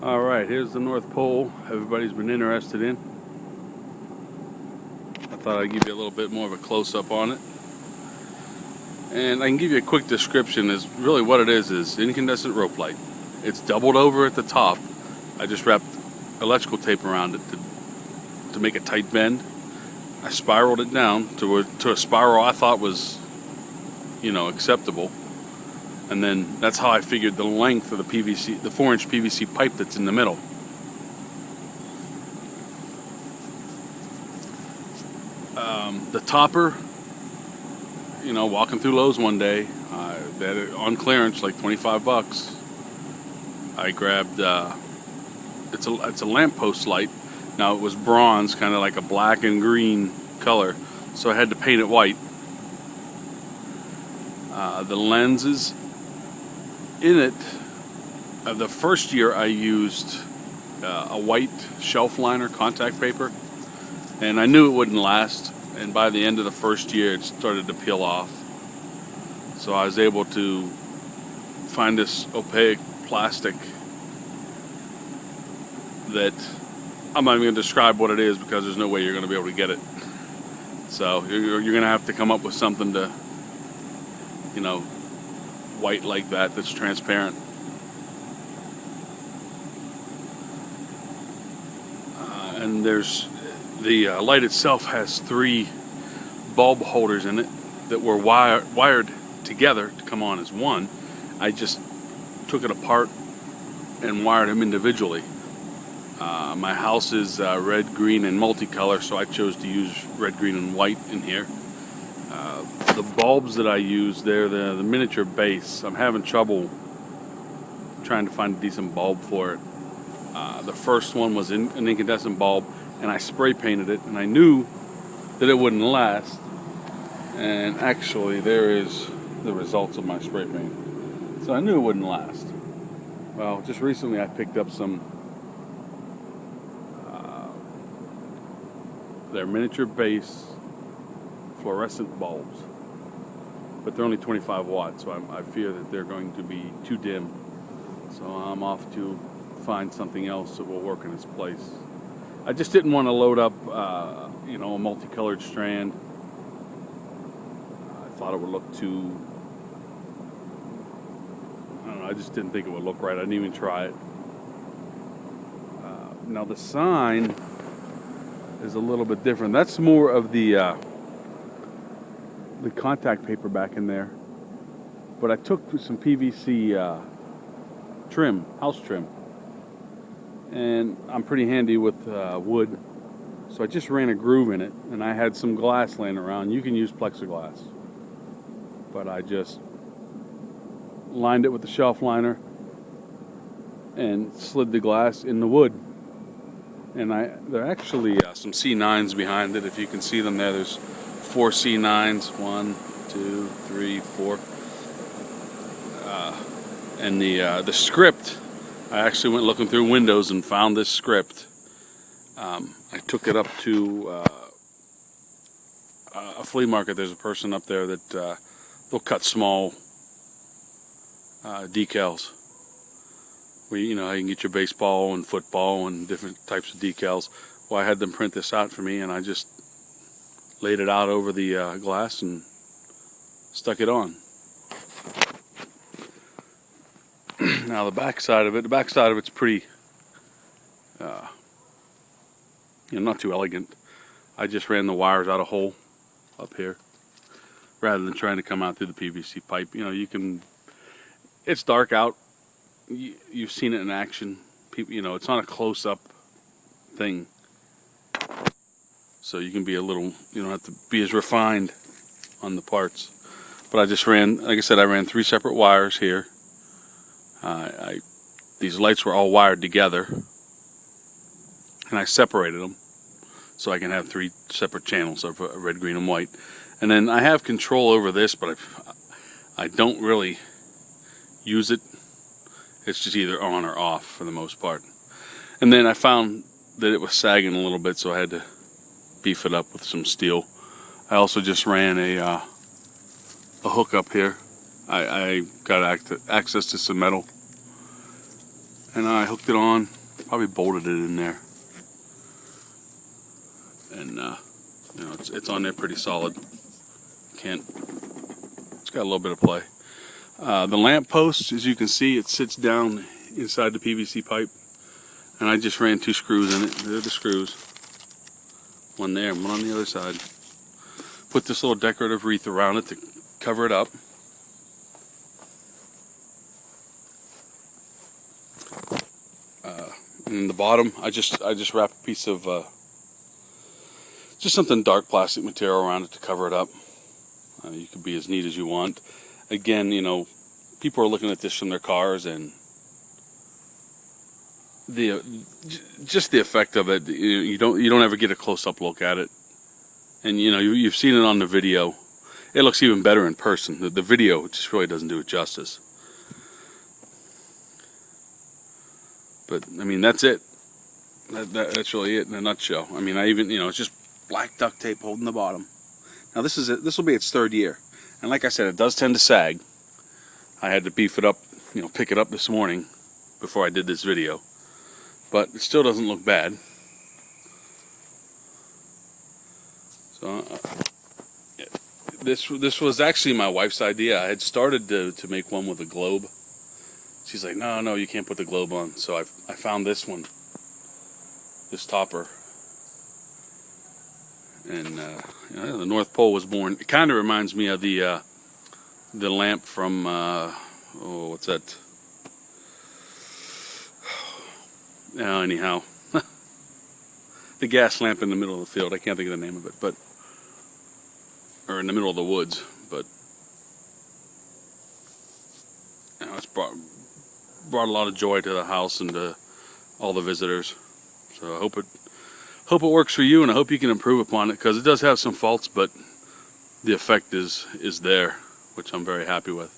Alright, here's the North Pole everybody's been interested in. I thought I'd give you a little bit more of a close-up on it. And I can give you a quick description. Is really what it is incandescent rope light. It's doubled over at the top. I just wrapped electrical tape around it to make a tight bend. I spiraled it down to a spiral I thought was, acceptable. And then that's how I figured the length of the PVC, the 4-inch PVC pipe that's in the middle. The topper, walking through Lowe's one day, they had it on clearance, like $25. I grabbed, it's a lamppost light. Now it was bronze, kind of like a black and green color, so I had to paint it white. The lenses in it, the first year I used a white shelf liner contact paper, and I knew it wouldn't last, and by the end of the first year it started to peel off. So I was able to find this opaque plastic that I'm not even going to describe what it is because there's no way you're going to be able to get it. So you're going to have to come up with something to, white like that's transparent. And there's the light itself has 3 bulb holders in it that were wired together to come on as one. I just took it apart and wired them individually. My house is red, green, and multicolor, so I chose to use red, green, and white in here. The bulbs that I use, they're the miniature base. I'm having trouble trying to find a decent bulb for it. The first one was an incandescent bulb, and I spray painted it, and I knew that it wouldn't last. And actually, there is the results of my spray paint. So I knew it wouldn't last. Well, just recently I picked up some they're miniature base fluorescent bulbs, but they're only 25 watts, so I fear that they're going to be too dim. So I'm off to find something else that will work in its place. I just didn't want to load up, a multicolored strand. I thought it would look too, I don't know, I just didn't think it would look right. I didn't even try it. Now the sign is a little bit different. That's more of the contact paper back in there. But I took some PVC trim, house trim, and I'm pretty handy with wood, so I just ran a groove in it, and I had some glass laying around. You can use plexiglass, but I just lined it with the shelf liner and slid the glass in the wood. And there are actually some C9s behind it. If you can see them there, there's 4 C9s, 1, 2, 3, 4. And the script, I actually went looking through Windows and found this script. I took it up to a flea market. There's a person up there that they'll cut small decals. Where you can get your baseball and football and different types of decals. Well, I had them print this out for me, and I just laid it out over the glass and stuck it on. Now the back side of it's pretty, not too elegant. I just ran the wires out a hole up here, rather than trying to come out through the PVC pipe. It's dark out. You've seen it in action. People, it's not a close-up thing, so you can be you don't have to be as refined on the parts. But I just ran, like I said, I ran 3 separate wires here. These lights were all wired together, and I separated them so I can have 3 separate channels of red, green, and white. And then I have control over this, but I don't really use it. It's just either on or off for the most part. And then I found that it was sagging a little bit, so I had to beef it up with some steel. I also just ran a hook up here. I got access to some metal, and I hooked it on, probably bolted it in there, and you know, it's on there pretty solid. It's got a little bit of play. The lamp post, as you can see, it sits down inside the PVC pipe, and I just ran 2 screws in it. They're the screws, one there and one on the other side. Put this little decorative wreath around it to cover it up. And in the bottom, I just wrapped a piece of just something dark plastic material around it to cover it up. You can be as neat as you want. Again, you know, people are looking at this from their cars, and just the effect of it. You don't ever get a close-up look at it, and you know you've seen it on the video. It looks even better in person. The video just really doesn't do it justice. But I mean, that's it. That's really it in a nutshell. I mean, it's just black duct tape holding the bottom. Now this will be its 3rd year, and like I said, it does tend to sag. I had to beef it up, you know, pick it up this morning before I did this video, but it still doesn't look bad. So this was actually my wife's idea. I had started to make one with a globe. She's like, no, you can't put the globe on. So I found this one, this topper, and you know, the North Pole was born. It kind of reminds me of the lamp from what's that? Anyhow, the gas lamp in the middle of the field. I can't think of the name of it, or in the middle of the woods. But you know, it's brought a lot of joy to the house and to all the visitors. So I hope it works for you, and I hope you can improve upon it, because it does have some faults, but the effect is there, which I'm very happy with.